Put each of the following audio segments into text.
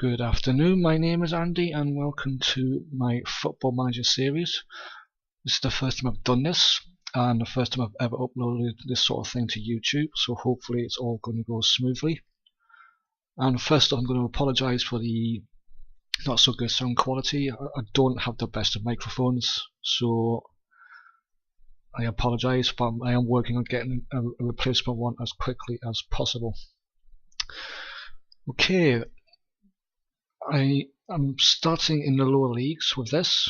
Good afternoon, my name is Andy and welcome to my Football Manager series. This is the first time I've done this and the first time I've ever uploaded this sort of thing to YouTube, so hopefully it's all going to go smoothly. And first off, I'm going to apologise for the not so good sound quality. I don't have the best of microphones, so I apologise, but I am working on getting a replacement one as quickly as possible. Okay, I am starting in the lower leagues with this,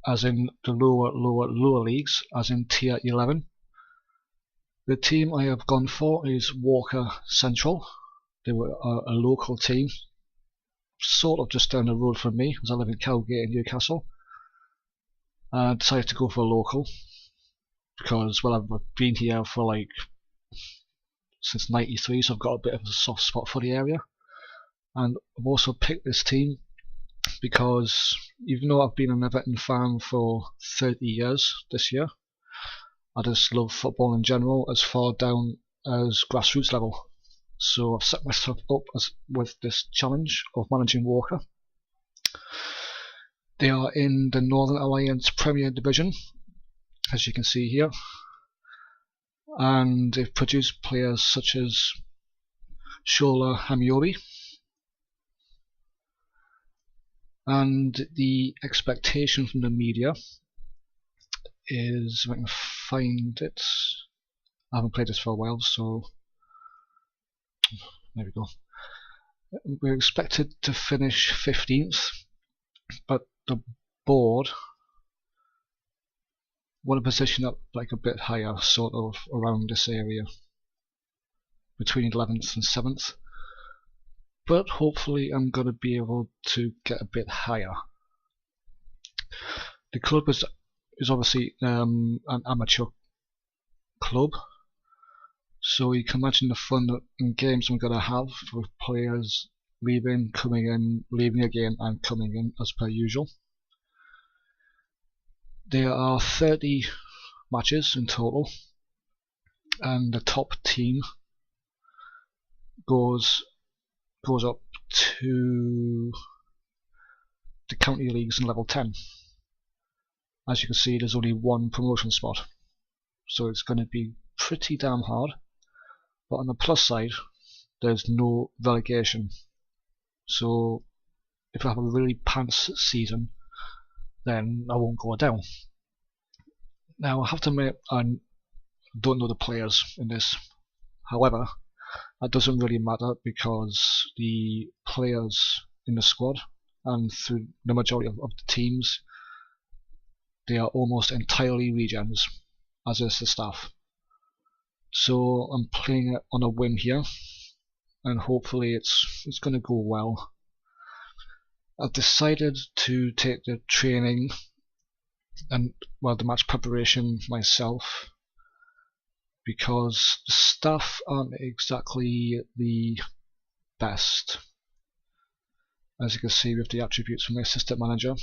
as in the lower leagues, as in tier 11. The team I have gone for is Walker Central. They were a local team, sort of just down the road from me, as I live in Cowgate in Newcastle. I decided to go for a local because, well, I've been here for like since '93, so I've got a bit of a soft spot for the area. And I've also picked this team because even though I've been an Everton fan for 30 years this year, I just love football in general as far down as grassroots level. So I've set myself up with this challenge of managing Walker. They are in the Northern Alliance Premier Division, as you can see here, and they've produced players such as Shola Hamiobi, and the expectation from the media is, if I can find it, I haven't played this for a while, so there we go. We're expected to finish 15th, but the board want to position up like a bit higher, sort of around this area, between 11th and 7th. But hopefully I'm going to be able to get a bit higher. The club is obviously an amateur club, so you can imagine the fun and games I'm going to have with players leaving, coming in, leaving again and coming in as per usual. There are 30 matches in total, and the top team goes up to the county leagues in level 10. As you can see, there's only one promotion spot, so it's going to be pretty damn hard. But on the plus side, there's no relegation, so if I have a really pants season, then I won't go down. Now I have to admit, I don't know the players in this. However, that doesn't really matter because the players in the squad and through the majority of the teams, they are almost entirely regens, as is the staff. So I'm playing it on a win here, and hopefully it's going to go well. I've decided to take the training and, well, the match preparation myself, because the staff aren't exactly the best. As you can see with the attributes from the assistant manager,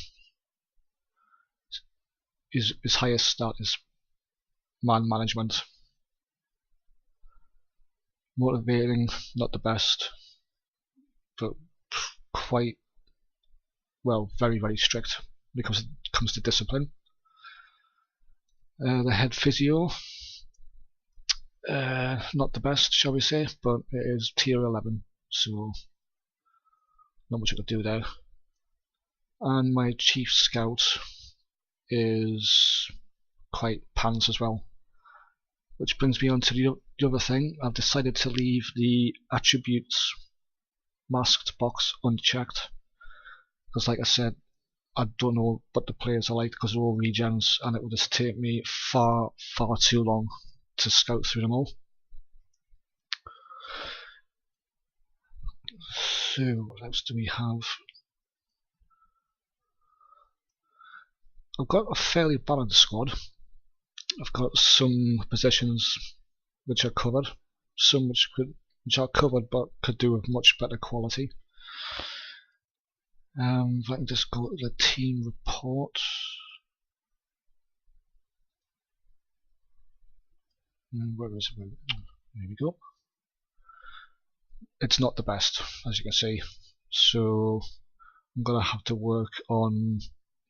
his highest stat is man management. Motivating, not the best, but quite, well, very strict when it comes to discipline. The head physio, not the best, shall we say, but it is tier 11, so not much I could do there. And my chief scout is quite pants as well, which brings me on to the other thing. I've decided to leave the attributes masked box unchecked, because like I said, I don't know what the players are like because they're all regens, and it would just take me far too long to scout through them all. So what else do we have? I've got a fairly balanced squad. I've got some positions which are covered, some which are covered but could do with much better quality. If I can just go to the team report. Where is it? There we go. It's not the best, as you can see. so I'm gonna have to work on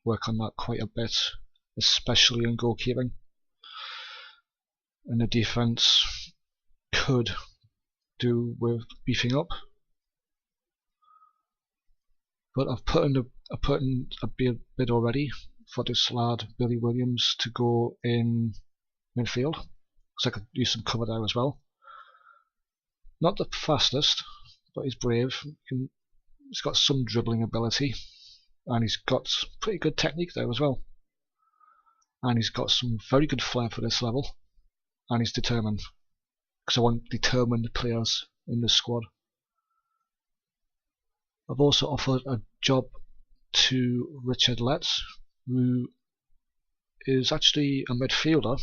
that quite a bit, especially in goalkeeping. And the defense could do with beefing up, but I've put in a bid already for this lad Billy Williams to go in midfield, because I could use some cover there as well. Not the fastest, but he's brave. He's got some dribbling ability, and he's got pretty good technique there as well. And he's got some very good flair for this level, and he's determined, because I want determined players in this squad. I've also offered a job to Richard Letts, who is actually a midfielder,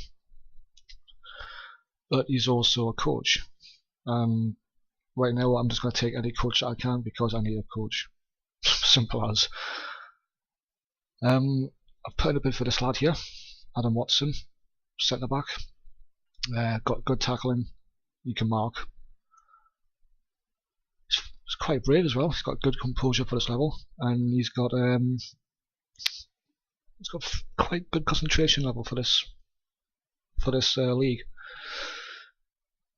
but he's also a coach. Right now I'm just going to take any coach that I can because I need a coach. Simple as. I've put in a bid for this lad here, Adam Watson, centre back. Got good tackling, he can mark. He's quite brave as well. He's got good composure for this level, and he's got quite good concentration level for this league.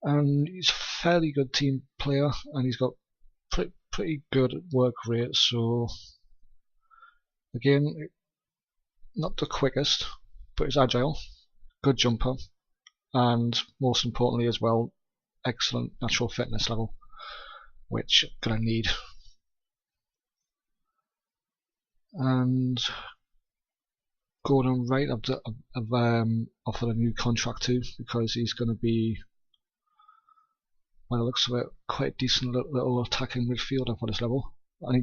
And he's a fairly good team player, and he's got pretty good work rate. So again, not the quickest, but he's agile, good jumper, and most importantly as well, excellent natural fitness level, which I'm gonna need. And Gordon Wright, I've offered a new contract to, because he's going to be, by the looks of it, quite a decent little attacking midfielder for this level. And he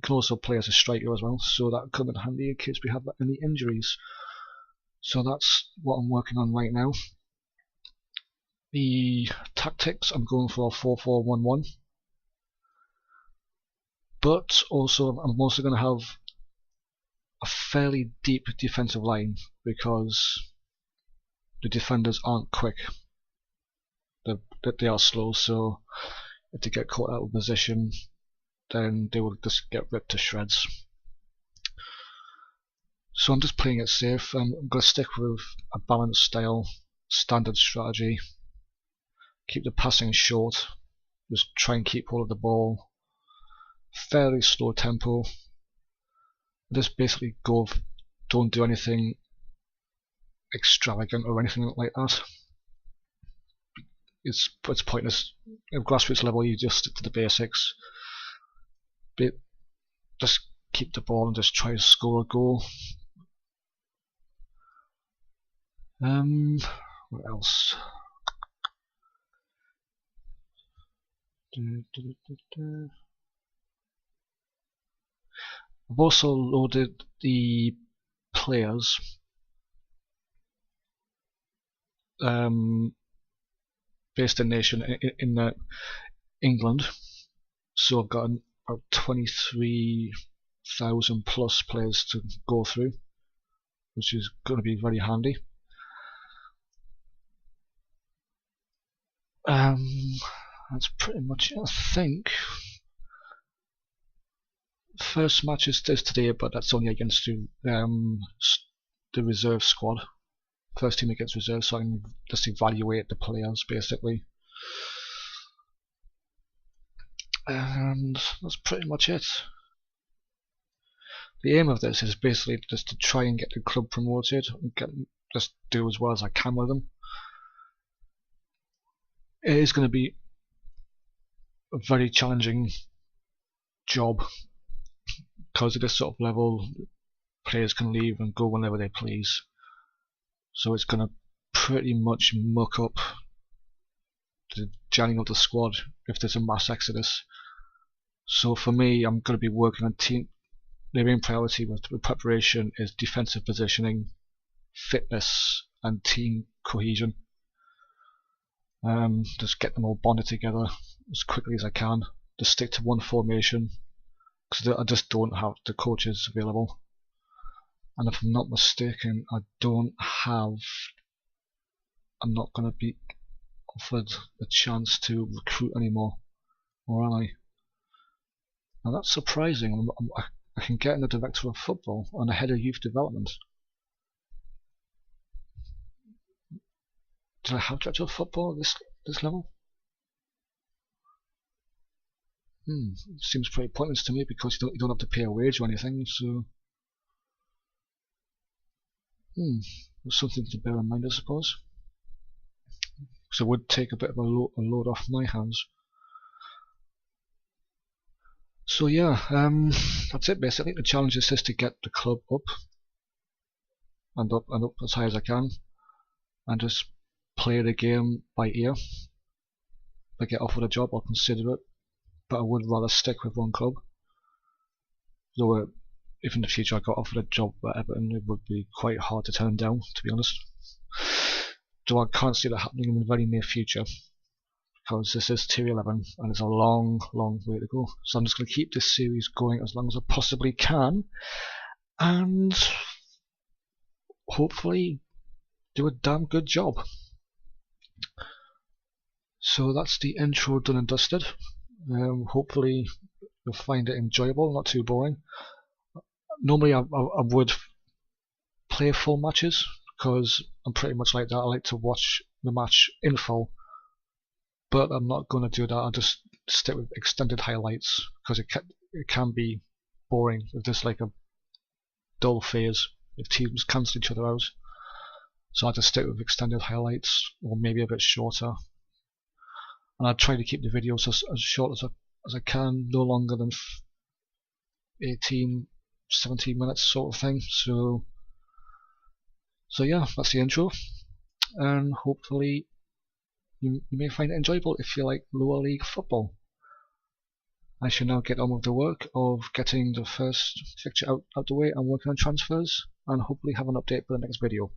can also play as a striker as well, so that could come in handy in case we have any injuries. So that's what I'm working on right now. The tactics, I'm going for a 4-4-1-1, but also I'm also going to have a fairly deep defensive line, because the defenders aren't quick. They are slow, so if they get caught out of position, then they will just get ripped to shreds. So I'm just playing it safe. I'm going to stick with a balanced style, standard strategy. Keep the passing short. Just try and keep hold of the ball. Fairly slow tempo. Just basically don't do anything extravagant or anything like that. It's pointless. At grassroots level, you just stick to the basics. Just keep the ball and just try to score a goal. What else? I've also loaded the players based in nation in England, so I've got about 23,000 plus players to go through, which is going to be very handy. That's pretty much it, I think. First match is today, but that's only against the reserve squad. First team against reserve, so I can just evaluate the players basically. And that's pretty much it. The aim of this is basically just to try and get the club promoted and just do as well as I can with them. It is going to be a very challenging job, because at this sort of level players can leave and go whenever they please, so it's going to pretty much muck up the gelling of the squad if there's a mass exodus. So for me, I'm going to be working on team. The main priority with the preparation is defensive positioning, fitness and team cohesion. Just get them all bonded together as quickly as I can. Just stick to one formation, because I just don't have the coaches available. And if I'm not mistaken, I'm not going to be offered the chance to recruit anymore, or am I? And that's surprising. I can get in the director of football and the head of youth development. Did I have director of football at this level? Seems pretty pointless to me because you don't have to pay a wage or anything, so something to bear in mind, I suppose. So it would take a bit of a load off my hands. So yeah, that's it basically. The challenge is just to get the club up and up as high as I can, and just play the game by ear. If I get offered a job, I'll consider it, but I would rather stick with one club. Though if in the future I got offered a job at Everton, it would be quite hard to turn down, to be honest. Though I can't see that happening in the very near future, because this is Tier 11 and it's a long way to go. So I'm just going to keep this series going as long as I possibly can, and hopefully do a damn good job. So that's the intro done and dusted. Hopefully you'll find it enjoyable, not too boring. Normally I would play full matches, because I'm pretty much like that. I like to watch the match in full, but I'm not going to do that. I'll just stick with extended highlights, because it can be boring if there's like a dull phase, if teams cancel each other out. So I just stick with extended highlights, or maybe a bit shorter. And I try to keep the videos as short as I can, no longer than 18, 17 minutes sort of thing. So yeah, that's the intro, and hopefully you may find it enjoyable if you like lower league football. I shall now get on with the work of getting the first fixture out the way and working on transfers, and hopefully have an update for the next video.